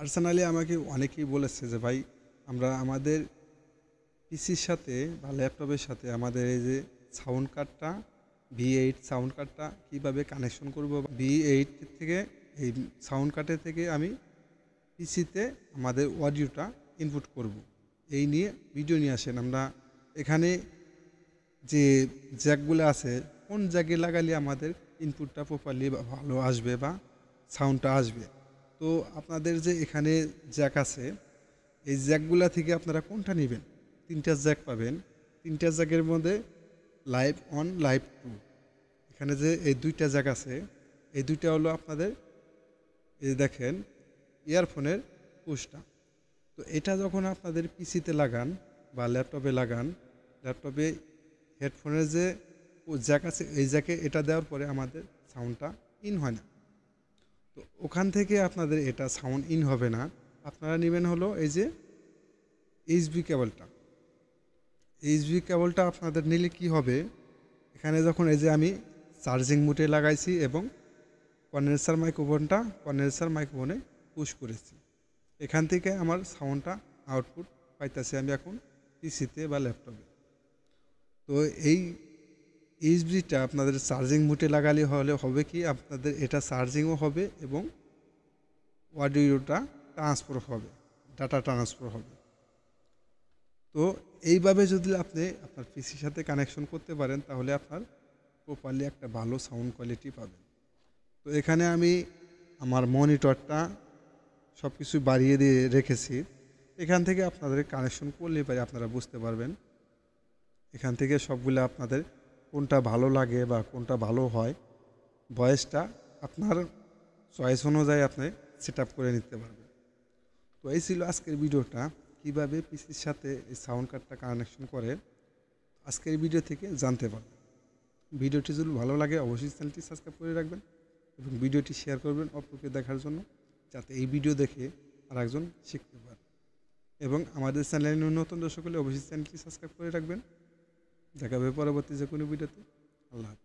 Personally আমাকে অনেকেই বলেছে যে ভাই আমরা আমাদের পিসির সাথে বা ল্যাপটপের সাথে আমাদের এই যে সাউন্ড কার্ডটা V8 সাউন্ড কার্ডটা কীভাবে কানেকশন করব। V8 থেকে এই সাউন্ড কার্ডের থেকে আমি পিসিতে আমাদের অডিওটা ইনপুট করব, এই নিয়ে ভিডিও নিয়ে আসেন। আমরা এখানে যে জ্যাকগুলো আছে কোন জ্যাকে লাগালে আমাদের ইনপুটটা প্রপারলি ভালো আসবে বা সাউন্ডটা আসবে। তো আপনাদের যে এখানে জ্যাক আছে এই জ্যাকগুলা থেকে আপনারা কোনটা নেবেন, তিনটা জ্যাক পাবেন। তিনটা জ্যাকের মধ্যে লাইভ অন লাইভ টু, এখানে যে এই দুইটা জ্যাক আছে এই দুইটা হলো আপনাদের এই দেখেন ইয়ারফোনের পুশটা। তো এটা যখন আপনাদের পিসিতে লাগান বা ল্যাপটপে লাগান, ল্যাপটপে হেডফোনের যে জ্যাক আছে এই জ্যাকে এটা দেওয়ার পরে আমাদের সাউন্ডটা ইন হয় না। তো ওখান থেকে আপনাদের এটা সাউন্ড ইন হবে না। আপনারা নেবেন হলো এই যে এইচবি কেবলটা। এইচবি কেবলটা আপনাদের নিলে কি হবে, এখানে যখন এই যে আমি চার্জিং মোডে লাগাইছি এবং কন্ডেন্সার মাইক্রোফোনে পুশ করেছি, এখান থেকে আমার সাউন্ডটা আউটপুট পাইতেছি আমি এখন পিসিতে বা ল্যাপটপে। তো এই এইচবিটা আপনাদের চার্জিং মোডে লাগালে হবে কি আপনাদের এটা চার্জিংও হবে এবং অডিওটা ট্রান্সফার হবে, ডাটা ট্রান্সফার হবে। তো এইভাবে যদি আপনি আপনার পিসির সাথে কানেকশন করতে পারেন তাহলে আপনার প্রপারলি একটা ভালো সাউন্ড কোয়ালিটি পাবেন। তো এখানে আমি আমার মনিটরটা সব কিছু বাড়িয়ে দিয়ে রেখেছি। এখান থেকে আপনাদের কানেকশন করলে পারে আপনারা বুঝতে পারবেন এখান থেকে সবগুলো আপনাদের কোনটা ভালো লাগে বা কোনটা ভালো হয়, ভয়েসটা আপনার চয়েস অনুযায়ী আপনি সেট আপ করে নিতে পারবেন। তো এই ছিল আজকের ভিডিওটা, কীভাবে পিসির সাথে এই সাউন্ড কার্ডটা কানেকশন করে আজকের ভিডিও থেকে জানতে পারবেন। ভিডিওটি যদি ভালো লাগে অবশ্যই চ্যানেলটি সাবস্ক্রাইব করে রাখবেন এবং ভিডিওটি শেয়ার করবেন অপরকে দেখার জন্য, যাতে এই ভিডিও দেখে আরেকজন শিখতে পারে। এবং আমাদের চ্যানেলে নতুন দর্শক হলে অবশ্যই চ্যানেলটি সাবস্ক্রাইব করে রাখবেন। দেখা হবে পরবর্তী যে কোনো ভিডিওতে। আল্লাহ হাফেজ।